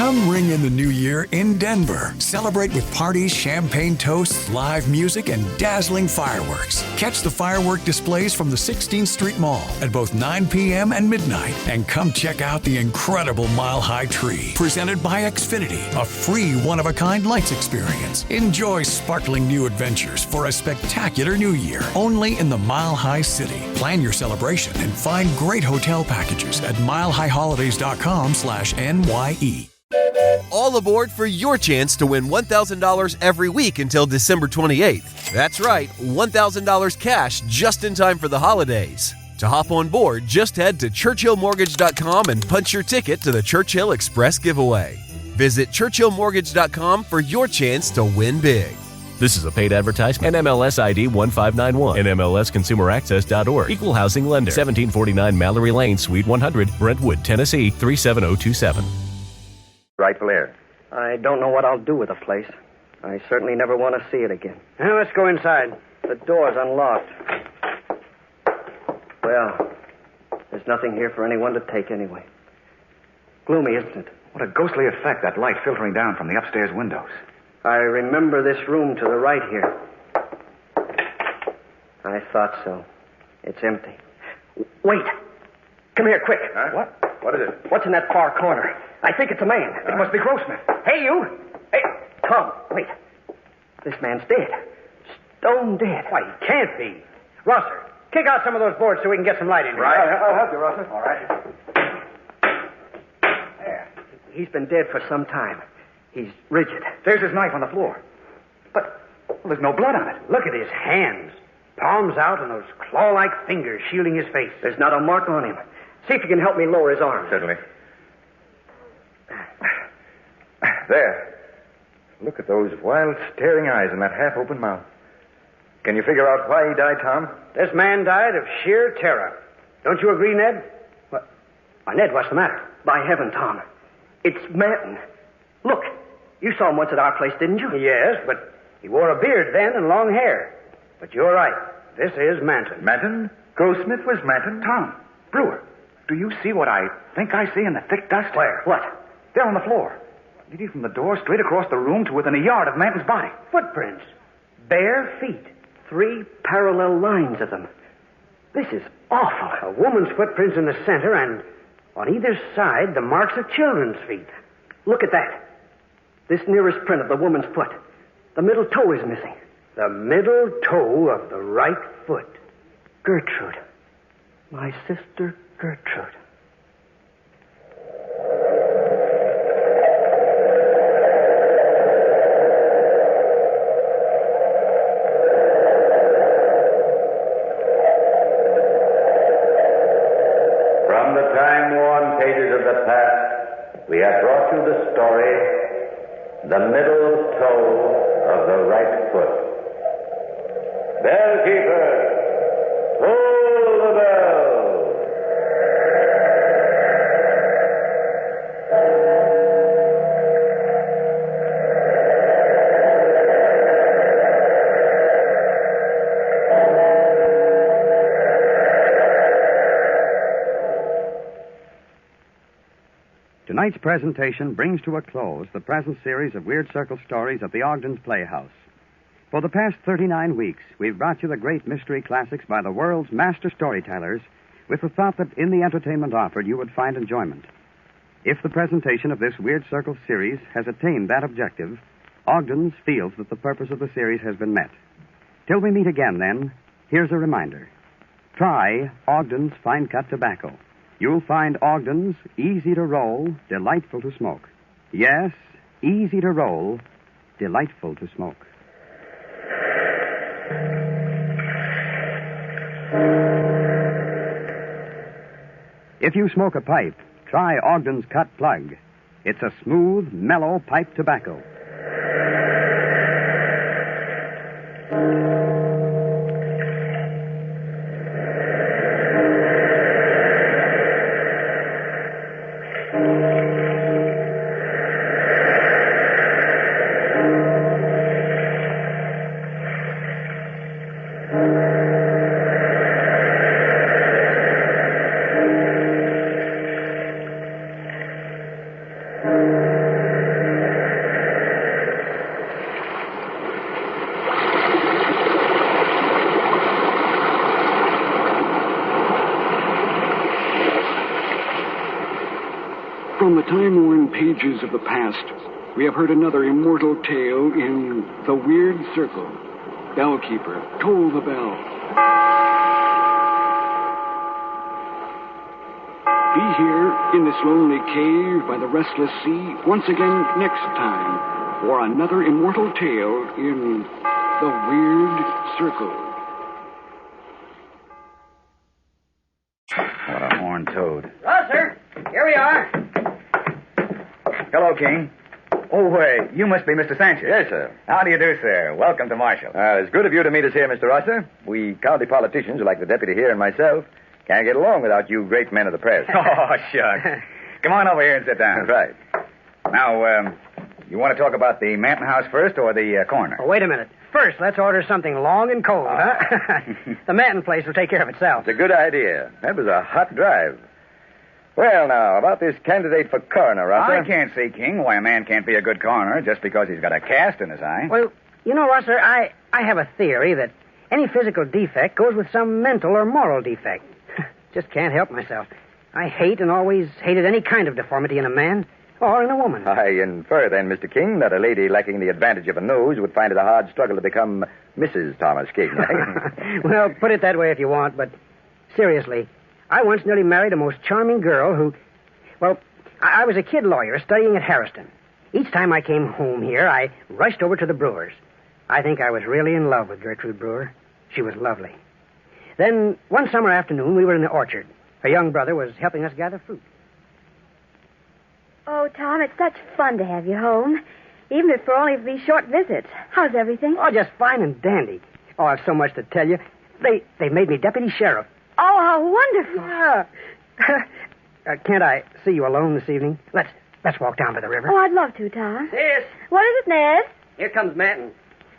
Come ring in the new year in Denver. Celebrate with parties, champagne toasts, live music, and dazzling fireworks. Catch the firework displays from the 16th Street Mall at both 9 p.m. and midnight. And come check out the incredible Mile High Tree, presented by Xfinity, a free one-of-a-kind lights experience. Enjoy sparkling new adventures for a spectacular new year, only in the Mile High City. Plan your celebration and find great hotel packages at milehighholidays.com/NYE. All aboard for your chance to win $1,000 every week until December 28th. That's right, $1,000 cash just in time for the holidays. To hop on board, just head to ChurchillMortgage.com and punch your ticket to the Churchill Express giveaway. Visit ChurchillMortgage.com for your chance to win big. This is a paid advertisement. NMLS ID 1591. NMLSConsumerAccess.org. Equal Housing Lender. 1749 Mallory Lane, Suite 100, Brentwood, Tennessee 37027. Rightful heir. I don't know what I'll do with the place. I certainly never want to see it again. Well, let's go inside. The door's unlocked. Well, there's nothing here for anyone to take anyway. Gloomy, isn't it? What a ghostly effect, that light filtering down from the upstairs windows. I remember this room to the right here. I thought so. It's empty. Wait. Come here, quick. Huh? What? What is it? What's in that far corner? I think it's a man. It must be Grossmith. Hey, you! Hey, Tom, wait. This man's dead. Stone dead. Why, he can't be. Rosser, kick out some of those boards so we can get some light in here. Right. I'll help you, Russell. All right. There. He's been dead for some time. He's rigid. There's his knife on the floor. But there's no blood on it. Look at his hands. Palms out and those claw-like fingers shielding his face. There's not a mark on him. See if you can help me lower his arms. Certainly. There. Look at those wild, staring eyes and that half-open mouth. Can you figure out why he died, Tom? This man died of sheer terror. Don't you agree, Ned? What? Why, Ned, what's the matter? By heaven, Tom. It's Manton. Look, you saw him once at our place, didn't you? Yes, but he wore a beard then and long hair. But you're right. This is Manton. Manton? Grossmith was Manton? Tom, Brewer, do you see what I think I see in the thick dust? Where? What? There on the floor. Leading from the door straight across the room to within a yard of Manton's body. Footprints. Bare feet. 3 parallel lines of them. This is awful. A woman's footprints in the center, and on either side, the marks of children's feet. Look at that. This nearest print of the woman's foot. The middle toe is missing. The middle toe of the right foot. Gertrude. My sister Gertrude. From the time-worn pages of the past, we have brought you the story, The Middle Toe of the Right Foot. Bellkeeper, pull the bell. Tonight's presentation brings to a close the present series of Weird Circle stories at the Ogden's Playhouse. For the past 39 weeks, we've brought you the great mystery classics by the world's master storytellers with the thought that in the entertainment offered you would find enjoyment. If the presentation of this Weird Circle series has attained that objective, Ogden's feels that the purpose of the series has been met. Till we meet again, then, here's a reminder. Try Ogden's Fine Cut Tobacco. You'll find Ogden's easy to roll, delightful to smoke. Yes, easy to roll, delightful to smoke. If you smoke a pipe, try Ogden's Cut Plug. It's a smooth, mellow pipe tobacco. From the time-worn pages of the past, we have heard another immortal tale in The Weird Circle. Bellkeeper, toll the bell. Be here in this lonely cave by the restless sea once again next time for another immortal tale in The Weird Circle. What a horned toad. Rosser, here we are. Hello, King. Oh, you must be Mr. Sanchez. Yes, sir. How do you do, sir? Welcome to Marshall. It's good of you to meet us here, Mr. Rosser. We county politicians, like the deputy here and myself, can't get along without you great men of the press. Oh, shucks. Come on over here and sit down. That's right. Now, you want to talk about the Manton house first or the coroner? Oh, wait a minute. First, let's order something long and cold, huh? The Manton place will take care of itself. It's a good idea. That was a hot drive. Well, now, about this candidate for coroner, Rosser. I can't see, King, why a man can't be a good coroner just because he's got a cast in his eye. Well, you know, Rosser, I have a theory that any physical defect goes with some mental or moral defect. Just can't help myself. I hate and always hated any kind of deformity in a man or in a woman. I infer, then, Mr. King, that a lady lacking the advantage of a nose would find it a hard struggle to become Mrs. Thomas King. Well, put it that way if you want, but seriously, I once nearly married a most charming girl who... Well, I was a kid lawyer studying at Harriston. Each time I came home here, I rushed over to the Brewers. I think I was really in love with Gertrude Brewer. She was lovely. Then, one summer afternoon, we were in the orchard. Her young brother was helping us gather fruit. Oh, Tom, it's such fun to have you home, even if for only these short visits. How's everything? Oh, just fine and dandy. Oh, I've so much to tell you. They made me deputy sheriff. Oh, how wonderful. Yeah. Can't I see you alone this evening? Let's walk down to the river. Oh, I'd love to, Tom. Yes. What is it, Ned? Here comes Manton.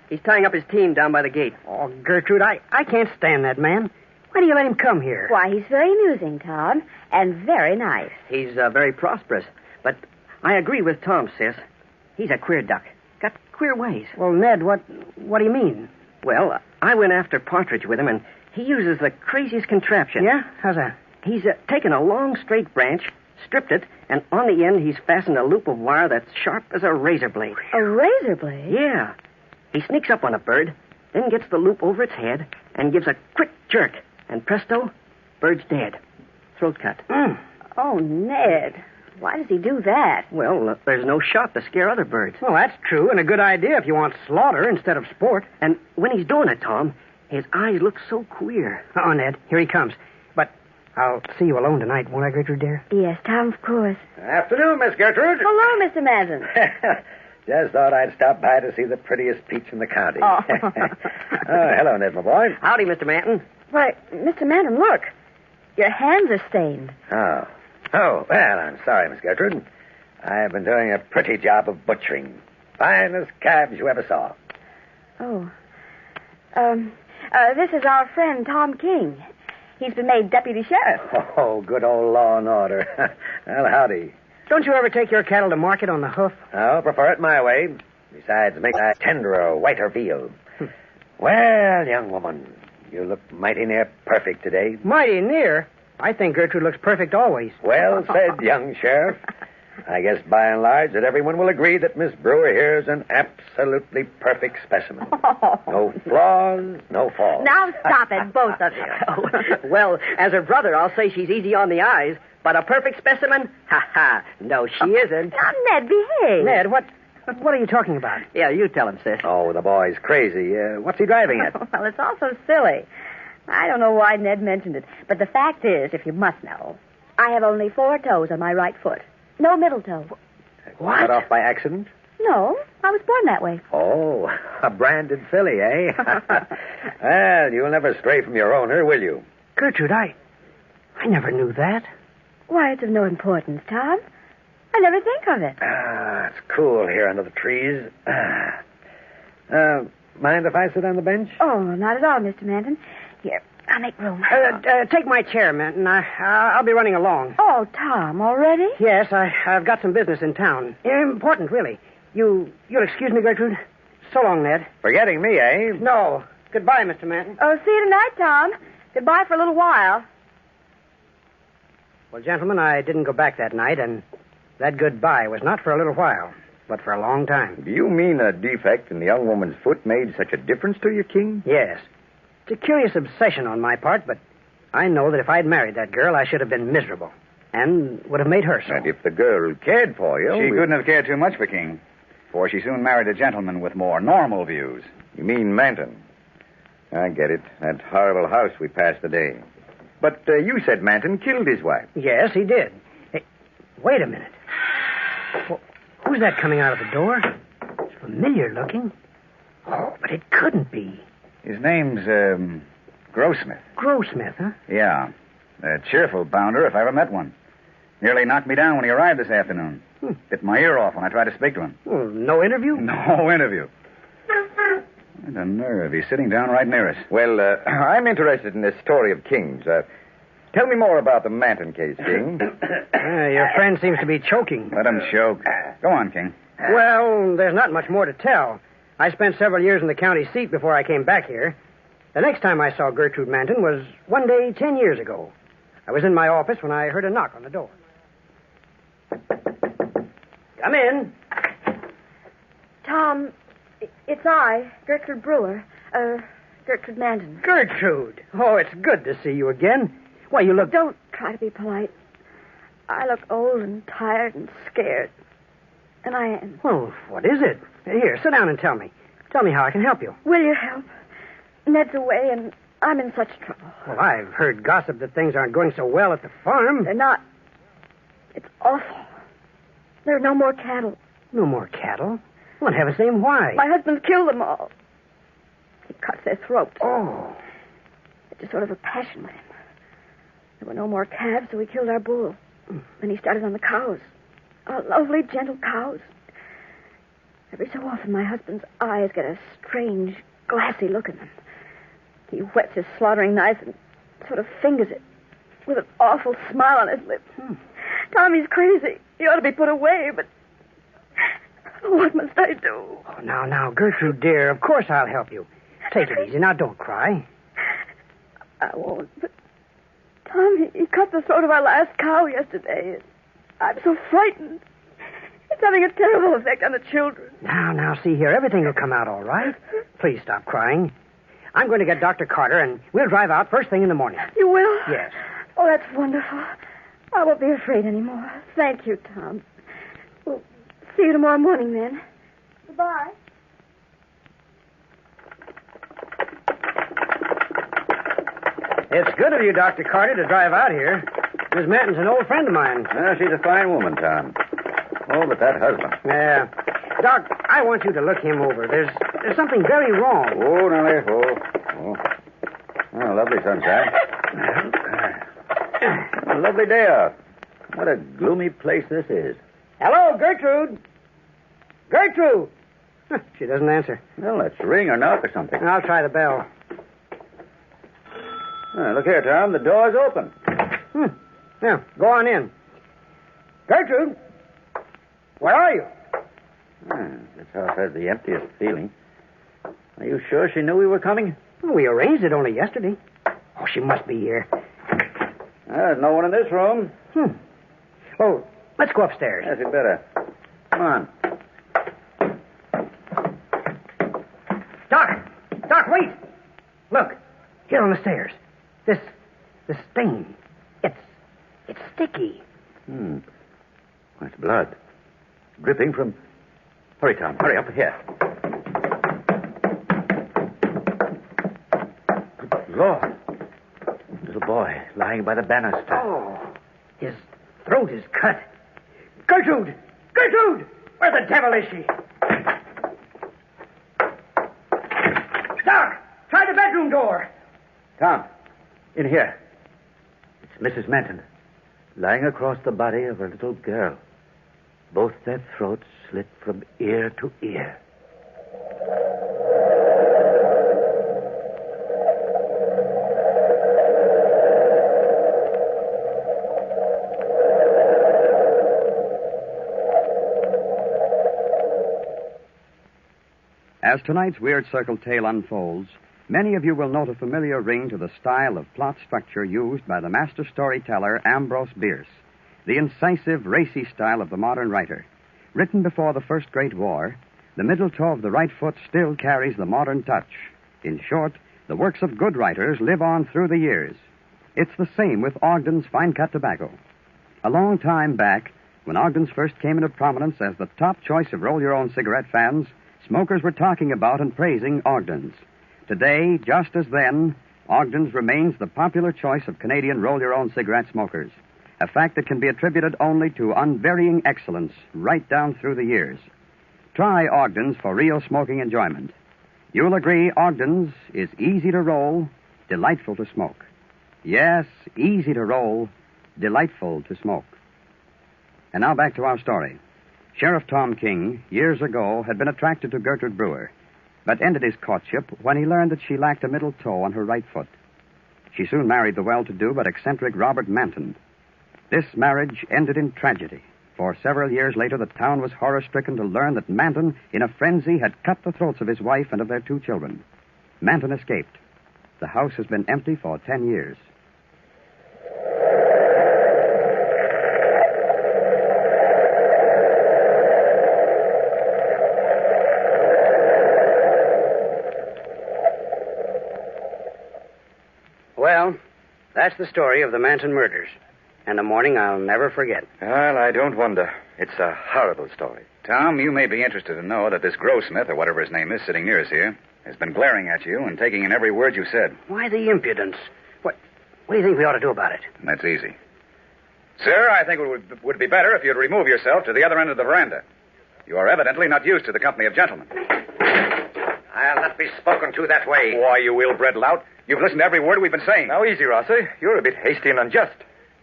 He's tying up his team down by the gate. Oh, Gertrude, I can't stand that man. Why do you let him come here? Why, he's very amusing, Tom, and very nice. He's very prosperous. But I agree with Tom, sis. He's a queer duck. Got queer ways. Well, Ned, what do you mean? Well, I went after Partridge with him, and he uses the craziest contraption. Yeah? How's that? He's taken a long, straight branch, stripped it, and on the end he's fastened a loop of wire that's sharp as a razor blade. A razor blade? Yeah. He sneaks up on a bird, then gets the loop over its head, and gives a quick jerk. And presto, bird's dead. Throat cut. Oh, Ned. Why does he do that? Well, there's no shot to scare other birds. Well, that's true, and a good idea if you want slaughter instead of sport. And when he's doing it, Tom, his eyes look so queer. Oh, Ned, here he comes. But I'll see you alone tonight, won't I, Gertrude, dear? Yes, Tom, of course. Afternoon, Miss Gertrude. Hello, Mr. Manton. Just thought I'd stop by to see the prettiest peach in the county. Oh. Hello, Ned, my boy. Howdy, Mr. Manton. Why, Mr. Manton, look. Your hands are stained. Oh, well, I'm sorry, Miss Gertrude. I've been doing a pretty job of butchering. Finest calves you ever saw. Oh. This is our friend, Tom King. He's been made deputy sheriff. Oh, good old law and order. Well, howdy. Don't you ever take your cattle to market on the hoof? Oh, prefer it my way. Besides, make a tenderer, whiter veal. Well, young woman, you look mighty near perfect today. Mighty near? I think Gertrude looks perfect always. Well said, young sheriff. I guess by and large that everyone will agree that Miss Brewer here is an absolutely perfect specimen. No flaws, no faults. Now stop it, both of you. Well, as her brother, I'll say she's easy on the eyes. But a perfect specimen? Ha. No, she isn't. Now, Ned, behave. Ned, what are you talking about? Yeah, you tell him, sis. Oh, the boy's crazy. What's he driving at? Well, it's all so silly. I don't know why Ned mentioned it. But the fact is, if you must know, I have only 4 toes on my right foot. No middle toe. What? Cut off by accident? No, I was born that way. Oh, a branded filly, eh? Well, you'll never stray from your owner, will you? Gertrude, I never knew that. Why, it's of no importance, Tom. I never think of it. It's cool here under the trees. Mind if I sit on the bench? Oh, not at all, Mr. Manton. Here, I'll make room. Take my chair, Manton. I'll be running along. Oh, Tom, already? Yes, I've got some business in town. Important, really. You'll excuse me, Gertrude? So long, Ned. Forgetting me, eh? No. Goodbye, Mr. Manton. Oh, see you tonight, Tom. Goodbye for a little while. Well, gentlemen, I didn't go back that night, and that goodbye was not for a little while, but for a long time. Do you mean a defect in the young woman's foot made such a difference to you, King? Yes. It's a curious obsession on my part, but I know that if I'd married that girl, I should have been miserable. And would have made her so. And if the girl cared for you... She couldn't have cared too much for King, for she soon married a gentleman with more normal views. You mean Manton? I get it. That horrible house we passed today. But you said Manton killed his wife. Yes, he did. Hey, wait a minute. Well, who's that coming out of the door? It's familiar looking. Oh, but it couldn't be. His name's, Grossmith. Grossmith, huh? Yeah. A cheerful bounder if I ever met one. Nearly knocked me down when he arrived this afternoon. Bit my ear off when I tried to speak to him. Well, no interview? No interview. What a nerve. He's sitting down right near us. Well, I'm interested in this story of King's. Tell me more about the Manton case, King. Your friend seems to be choking. Let him choke. Go on, King. Well, there's not much more to tell. I spent several years in the county seat before I came back here. The next time I saw Gertrude Manton was one day 10 years ago. I was in my office when I heard a knock on the door. Come in. Tom, it's I, Gertrude Brewer. Gertrude Manton. Gertrude! Oh, it's good to see you again. Why, you look... Don't try to be polite. I look old and tired and scared. And I am. Well, what is it? Here, sit down and tell me. Tell me how I can help you. Will you help? Ned's away and I'm in such trouble. Well, I've heard gossip that things aren't going so well at the farm. They're not. It's awful. There are no more cattle. No more cattle? Well, in heaven's name, why? My husband killed them all. He cuts their throats. Oh. It's just sort of a passion with him. There were no more calves, so he killed our bull. Then he started on the cows. Our lovely, gentle cows. Every so often, my husband's eyes get a strange, glassy look in them. He whets his slaughtering knife and sort of fingers it with an awful smile on his lips. Tommy's crazy. He ought to be put away, but what must I do? Oh, now, Gertrude, dear, of course I'll help you. Take it easy. Now, don't cry. I won't, but Tom, he cut the throat of our last cow yesterday. I'm so frightened. It's having a terrible effect on the children. Now, see here. Everything will come out all right. Please stop crying. I'm going to get Dr. Carter, and we'll drive out first thing in the morning. You will? Yes. Oh, that's wonderful. I won't be afraid anymore. Thank you, Tom. Well, see you tomorrow morning, then. Goodbye. It's good of you, Dr. Carter, to drive out here. Miss Manton's an old friend of mine. Well, she's a fine woman, Tom. Oh, but that husband. Yeah. Doc, I want you to look him over. There's something very wrong. Oh, now, oh. Oh, lovely sunshine. A lovely day out. What a gloomy place this is. Hello, Gertrude. Gertrude! She doesn't answer. Well, let's ring or knock or something. I'll try the bell. Look here, Tom. The door's open. Yeah, go on in. Gertrude, where are you? This house has the emptiest feeling. Are you sure she knew we were coming? Well, we arranged it only yesterday. Oh, she must be here. There's no one in this room. Oh, let's go upstairs. Yes, you'd better. Come on. Doc, wait. Look, here on the stairs. This stain. It's sticky. It's blood. Dripping from... Hurry, Tom. Hurry up here. Good Lord. Little boy lying by the banister. Oh, his throat is cut. Gertrude! Gertrude! Where the devil is she? Doc, try the bedroom door. Tom, in here. It's Mrs. Manton, lying across the body of her little girl. Both their throats slit from ear to ear. As tonight's Weird Circle tale unfolds, many of you will note a familiar ring to the style of plot structure used by the master storyteller Ambrose Bierce. the incisive, racy style of the modern writer. Written before the First Great War, the middle toe of the right foot still carries the modern touch. In short, the works of good writers live on through the years. It's the same with Ogden's fine-cut tobacco. A long time back, when Ogden's first came into prominence as the top choice of roll-your-own cigarette fans, smokers were talking about and praising Ogden's. Today, just as then, Ogden's remains the popular choice of Canadian roll-your-own cigarette smokers, a fact that can be attributed only to unvarying excellence right down through the years. Try Ogden's for real smoking enjoyment. You'll agree Ogden's is easy to roll, delightful to smoke. Yes, easy to roll, delightful to smoke. And now back to our story. Sheriff Tom King, years ago, had been attracted to Gertrude Brewer, but ended his courtship when he learned that she lacked a middle toe on her right foot. She soon married the well-to-do but eccentric Robert Manton. This marriage ended in tragedy, for several years later the town was horror-stricken to learn that Manton, in a frenzy, had cut the throats of his wife and of their 2 children. Manton escaped. The house has been empty for 10 years. Well, that's the story of the Manton murders. And a morning I'll never forget. Well, I don't wonder. It's a horrible story. Tom, you may be interested to know that this Grossmith, or whatever his name is, sitting near us here, has been glaring at you and taking in every word you said. Why the impudence? What do you think we ought to do about it? And that's easy. Sir, I think it would be better if you'd remove yourself to the other end of the veranda. You are evidently not used to the company of gentlemen. I'll not be spoken to that way. Why, you ill-bred lout. You've listened to every word we've been saying. Now, easy, Rosser. You're a bit hasty and unjust.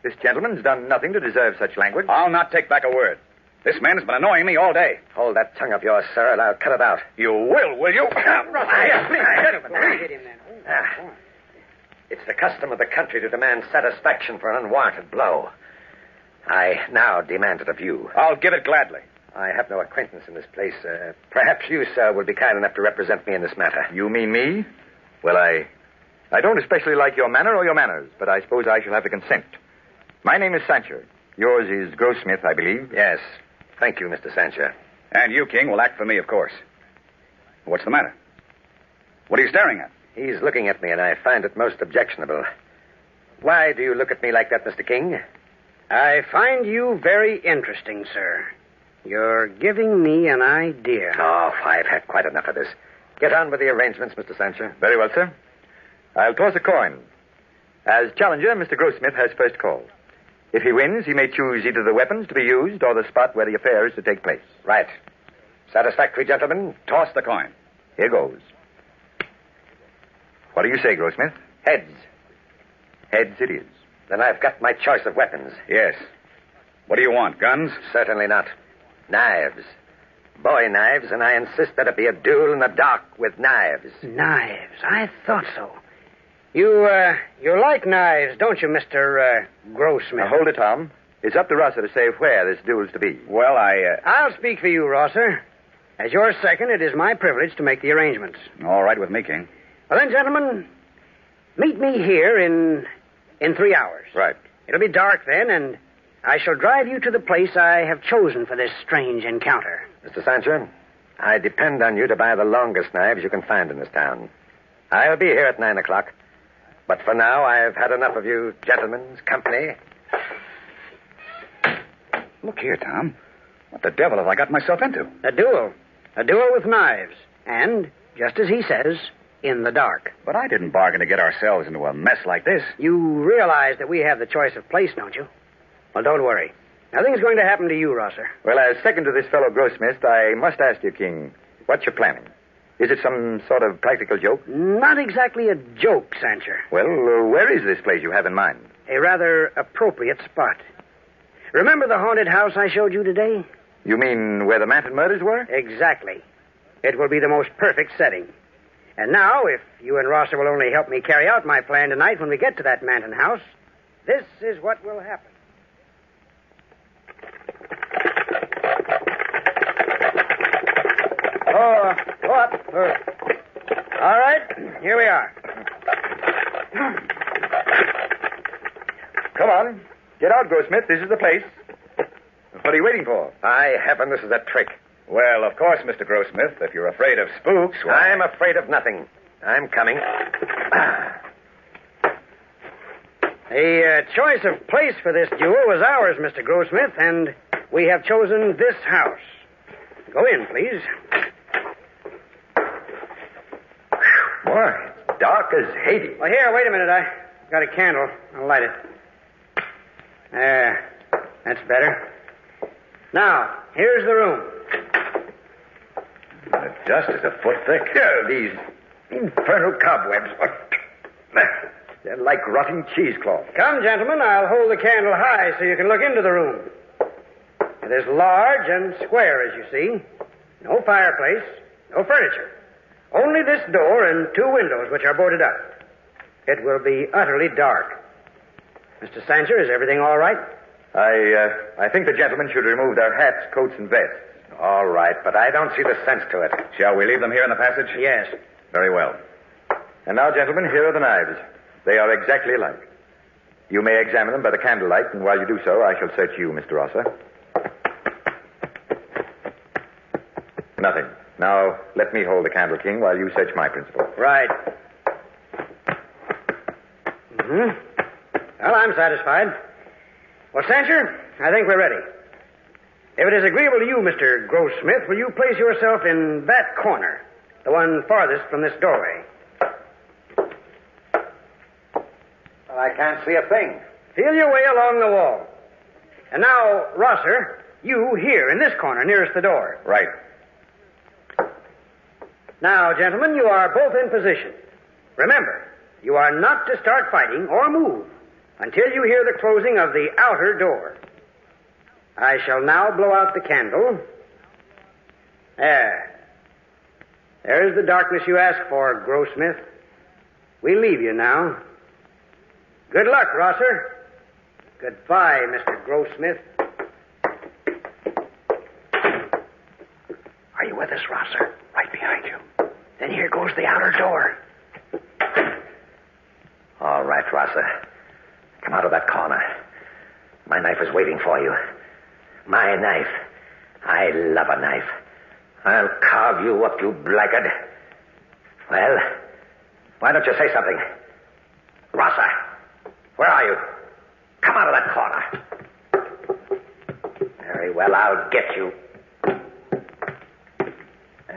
This gentleman's done nothing to deserve such language. I'll not take back a word. This man has been annoying me all day. Hold that tongue of yours, sir, and I'll cut it out. You will you? It's the custom of the country to demand satisfaction for an unwarranted blow. I now demand it of you. I'll give it gladly. I have no acquaintance in this place. Perhaps you, sir, will be kind enough to represent me in this matter. You mean me? Well, I don't especially like your manner or your manners, but I suppose I shall have to consent. My name is Sancher. Yours is Grossmith, I believe. Yes. Thank you, Mr. Sancher. And you, King, will act for me, of course. What's the matter? What are you staring at? He's looking at me, and I find it most objectionable. Why do you look at me like that, Mr. King? I find you very interesting, sir. You're giving me an idea. Oh, I've had quite enough of this. Get on with the arrangements, Mr. Sancher. Very well, sir. I'll toss a coin. As challenger, Mr. Grossmith has first call. If he wins, he may choose either the weapons to be used or the spot where the affair is to take place. Right. Satisfactory, gentlemen? Toss the coin. Here goes. What do you say, Grossmith? Heads. Heads it is. Then I've got my choice of weapons. Yes. What do you want, guns? Certainly not. Knives. Bowie knives, and I insist that it be a duel in the dark with knives. Knives? I thought so. You like knives, don't you, Mr. Grossmith? Now, hold it, Tom. It's up to Rosser to say where this duel's to be. Well, I'll speak for you, Rosser. As your second, it is my privilege to make the arrangements. All right with me, King. Well, then, gentlemen, meet me here in 3 hours. Right. It'll be dark then, and I shall drive you to the place I have chosen for this strange encounter. Mr. Sancher, I depend on you to buy the longest knives you can find in this town. I'll be here at 9 o'clock. But for now, I've had enough of you gentlemen's company. Look here, Tom. What the devil have I got myself into? A duel. A duel with knives. And, just as he says, in the dark. But I didn't bargain to get ourselves into a mess like this. You realize that we have the choice of place, don't you? Well, don't worry. Nothing's going to happen to you, Rosser. Well, as second to this fellow Grossmith, I must ask you, King, what you're planning. Is it some sort of practical joke? Not exactly a joke, Sancher. Well, where is this place you have in mind? A rather appropriate spot. Remember the haunted house I showed you today? You mean where the Manton murders were? Exactly. It will be the most perfect setting. And now, if you and Rosser will only help me carry out my plan tonight when we get to that Manton house, this is what will happen. Go up. All right, here we are. Come on. Get out, Grossmith. This is the place. What are you waiting for? By heaven, this is a trick. Well, of course, Mr. Grossmith, if you're afraid of spooks, why... I'm afraid of nothing. I'm coming. The choice of place for this duel was ours, Mr. Grossmith, and we have chosen this house. Go in, please. Boy, it's dark as Hades. Well, here, wait a minute. I got a candle. I'll light it. There. That's better. Now, here's the room. The dust is a foot thick. Yeah, these infernal cobwebs. They're like rotting cheesecloth. Come, gentlemen, I'll hold the candle high so you can look into the room. It is large and square, as you see. No fireplace, no furniture. Only this door and 2 windows, which are boarded up. It will be utterly dark. Mr. Sancher, is everything all right? I think the gentlemen should remove their hats, coats, and vests. All right, but I don't see the sense to it. Shall we leave them here in the passage? Yes. Very well. And now, gentlemen, here are the knives. They are exactly alike. You may examine them by the candlelight, and while you do so, I shall search you, Mr. Rosser. Nothing. Now, let me hold the candle, King, while you search my principal. Right. Mm-hmm. Well, I'm satisfied. Well, Sancher, I think we're ready. If it is agreeable to you, Mr. Grossmith, will you place yourself in that corner, the one farthest from this doorway? Well, I can't see a thing. Feel your way along the wall. And now, Rosser, you here in this corner nearest the door. Right. Now, gentlemen, you are both in position. Remember, you are not to start fighting or move until you hear the closing of the outer door. I shall now blow out the candle. There. There's the darkness you asked for, Grossmith. We leave you now. Good luck, Rosser. Goodbye, Mr. Grossmith. Are you with us, Rosser? Right behind you. Then here goes the outer door. All right, Rosser. Come out of that corner. My knife is waiting for you. My knife. I love a knife. I'll carve you up, you blackguard. Well, why don't you say something? Rosser, where are you? Come out of that corner. Very well, I'll get you.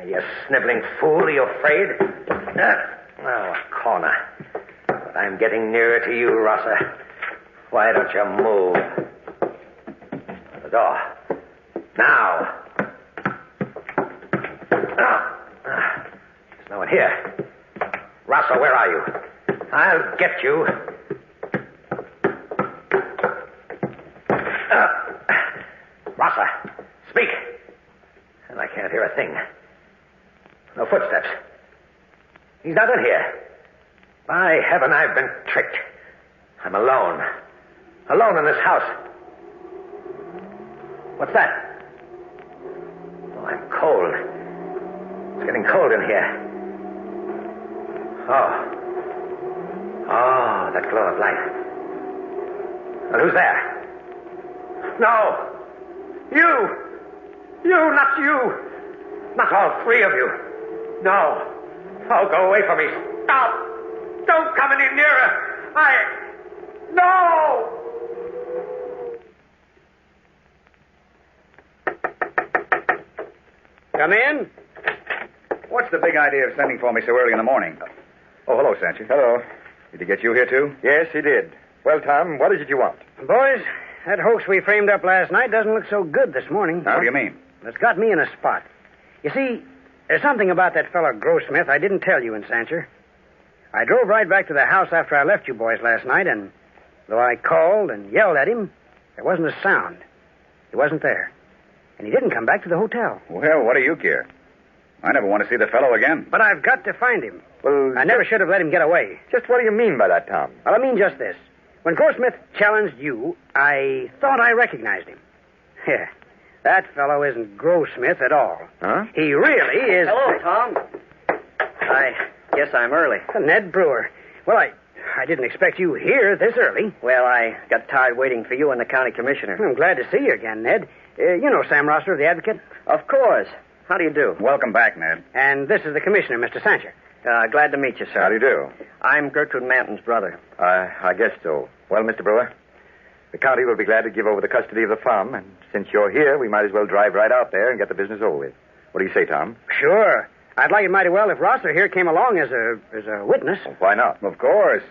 You sniveling fool, are you afraid? Oh, a corner. But I'm getting nearer to you, Rosser. Why don't you move? The door. Now. There's no one here. Rosser, where are you? I'll get you. Rosser, speak. And I can't hear a thing. No footsteps. He's not in here. By heaven, I've been tricked. I'm alone. Alone in this house. What's that? Oh, I'm cold. It's getting cold in here. Oh, that glow of light. Well, who's there? No! You! You, not you! Not all 3 of you. No. Oh, go away from me. Stop! Don't come any nearer! No! Come in. What's the big idea of sending for me so early in the morning? Oh, hello, Sancher. Hello. Did he get you here, too? Yes, he did. Well, Tom, what is it you want? Boys, that hoax we framed up last night doesn't look so good this morning. What do you mean? It's got me in a spot. You see, there's something about that fellow Grossmith I didn't tell you in Sancher. I drove right back to the house after I left you boys last night, and though I called and yelled at him, there wasn't a sound. He wasn't there. And he didn't come back to the hotel. Well, what do you care? I never want to see the fellow again. But I've got to find him. Well, I never should have let him get away. Just what do you mean by that, Tom? Well, I mean just this. When Grossmith challenged you, I thought I recognized him. Yeah, that fellow isn't Grossmith at all. Huh? He really is... Hello, Tom. I guess I'm early. Ned Brewer. Well, I didn't expect you here this early. Well, I got tired waiting for you and the county commissioner. I'm glad to see you again, Ned. You know Sam Rosser of the Advocate? Of course. How do you do? Welcome back, Ned. And this is the commissioner, Mr. Sancher. Glad to meet you, sir. How do you do? I'm Gertrude Manton's brother. I guess so. Well, Mr. Brewer, the county will be glad to give over the custody of the farm, and since you're here, we might as well drive right out there and get the business over with. What do you say, Tom? Sure. I'd like it mighty well if Rosser here came along as a witness. Well, why not? Of course.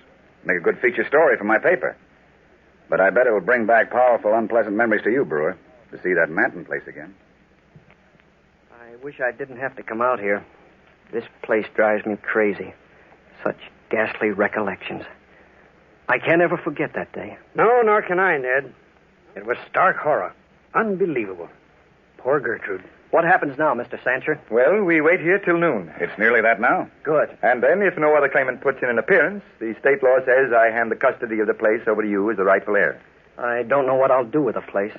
Make a good feature story for my paper. But I bet it will bring back powerful, unpleasant memories to you, Brewer, to see that Manton place again. I wish I didn't have to come out here. This place drives me crazy. Such ghastly recollections. I can't ever forget that day. No, nor can I, Ned. It was stark horror. Unbelievable. Poor Gertrude. What happens now, Mr. Sancher? Well, we wait here till noon. It's nearly that now. Good. And then, if no other claimant puts in an appearance, the state law says I hand the custody of the place over to you as the rightful heir. I don't know what I'll do with the place.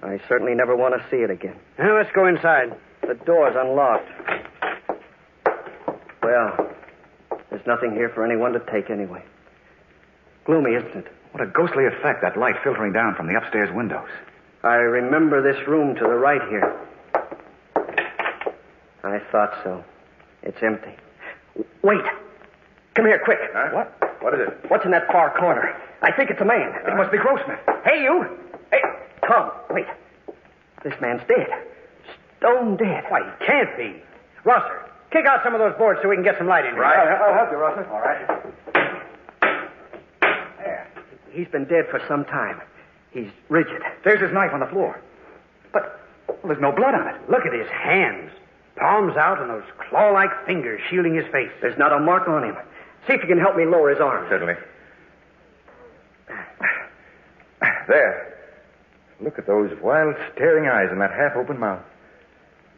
I certainly never want to see it again. Now, let's go inside. The door's unlocked. Well, there's nothing here for anyone to take anyway. Gloomy, isn't it? What a ghostly effect, that light filtering down from the upstairs windows. I remember this room to the right here. I thought so. It's empty. Wait. Come here, quick. Huh? What? What is it? What's in that far corner? I think it's a man. It must be Grossman. Hey, you! Hey, Tom, wait. This man's dead. Stone dead. Why, he can't be. Rosser, kick out some of those boards so we can get some light in here. Right. I'll help you, Rosser. All right. There. He's been dead for some time. He's rigid. There's his knife on the floor. But there's no blood on it. Look at his hands. Palms out and those claw-like fingers shielding his face. There's not a mark on him. See if you can help me lower his arm. Certainly. There. Look at those wild, staring eyes and that half-open mouth.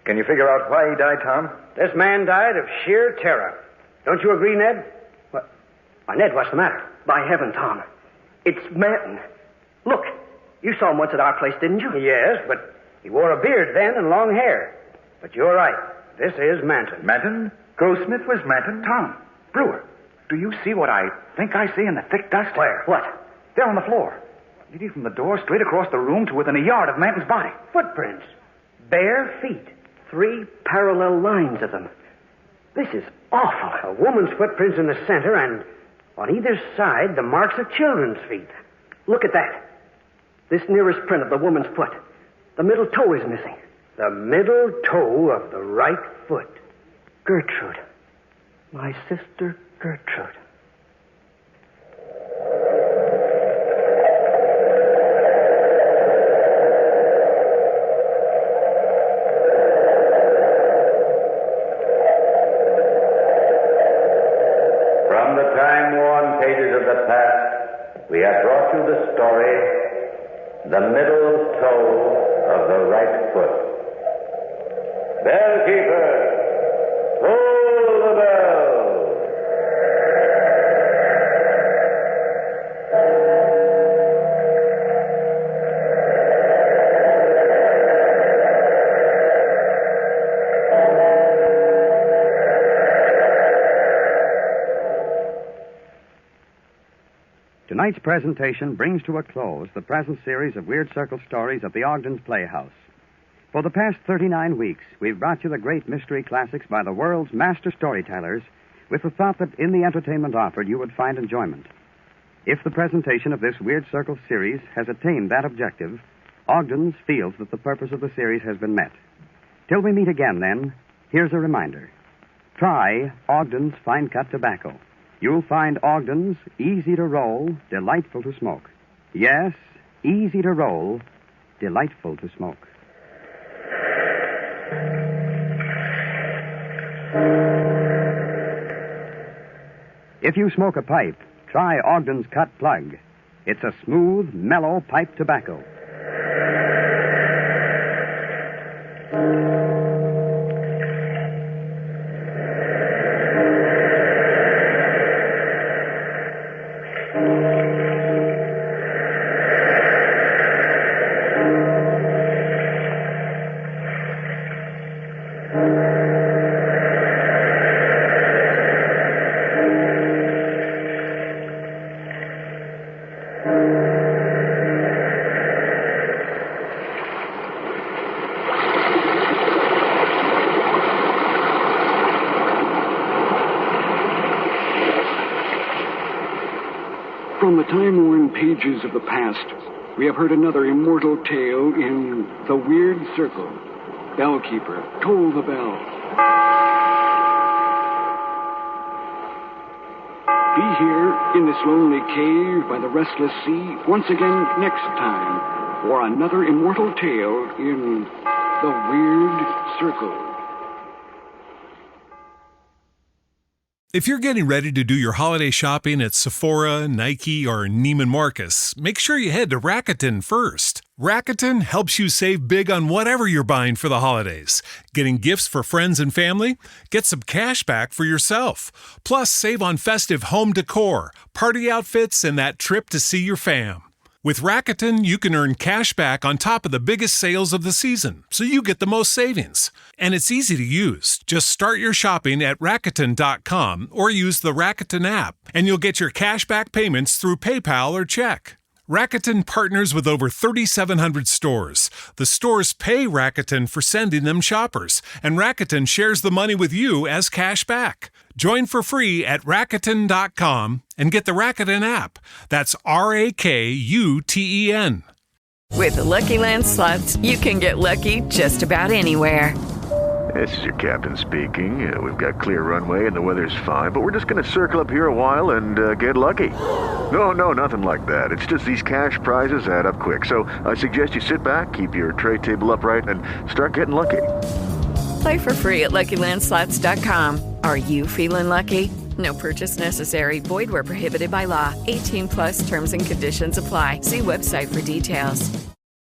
Can you figure out why he died, Tom? This man died of sheer terror. Don't you agree, Ned? What? Why, Ned, what's the matter? By heaven, Tom. It's Manton. Look, you saw him once at our place, didn't you? Yes, but he wore a beard then and long hair. But you're right. This is Manton. Manton? Grossmith was Manton? Tom, Brewer, do you see what I think I see in the thick dust? Where? What? There on the floor. Leading from the door straight across the room to within a yard of Manton's body. Footprints. Bare feet. 3 parallel lines of them. This is awful. A woman's footprints in the center, and on either side, the marks of children's feet. Look at that. This nearest print of the woman's foot. The middle toe is missing. The middle toe of the right foot. Gertrude. My sister Gertrude. From the time-worn pages of the past, we have brought you the story, The Middle Toe of the Right Foot. Bellkeeper, pull the bell. Tonight's presentation brings to a close the present series of Weird Circle stories at the Ogden's Playhouse. For the past 39 weeks, we've brought you the great mystery classics by the world's master storytellers with the thought that in the entertainment offered you would find enjoyment. If the presentation of this Weird Circle series has attained that objective, Ogden's feels that the purpose of the series has been met. Till we meet again, then, here's a reminder. Try Ogden's Fine Cut Tobacco. You'll find Ogden's easy to roll, delightful to smoke. Yes, easy to roll, delightful to smoke. If you smoke a pipe, try Ogden's Cut Plug. It's a smooth, mellow pipe tobacco. From the time-worn pages of the past, we have heard another immortal tale in The Weird Circle. Bellkeeper, toll the bell. Be here in this lonely cave by the restless sea once again next time for another immortal tale in The Weird Circle. If you're getting ready to do your holiday shopping at Sephora, Nike, or Neiman Marcus, make sure you head to Rakuten first. Rakuten helps you save big on whatever you're buying for the holidays. Getting gifts for friends and family? Get some cash back for yourself. Plus, save on festive home decor, party outfits, and that trip to see your fam. With Rakuten, you can earn cash back on top of the biggest sales of the season, so you get the most savings. And it's easy to use. Just start your shopping at Rakuten.com or use the Rakuten app, and you'll get your cash back payments through PayPal or check. Rakuten partners with over 3,700 stores. The stores pay Rakuten for sending them shoppers, and Rakuten shares the money with you as cash back. Join for free at Rakuten.com and get the Rakuten app. That's RAKUTEN. With the Lucky Land Slots, you can get lucky just about anywhere. This is your captain speaking. We've got clear runway and the weather's fine, but we're just going to circle up here a while and get lucky. No, nothing like that. It's just these cash prizes add up quick. So I suggest you sit back, keep your tray table upright, and start getting lucky. Play for free at LuckyLandSlots.com. Are you feeling lucky? No purchase necessary. Void where prohibited by law. 18+ terms and conditions apply. See website for details.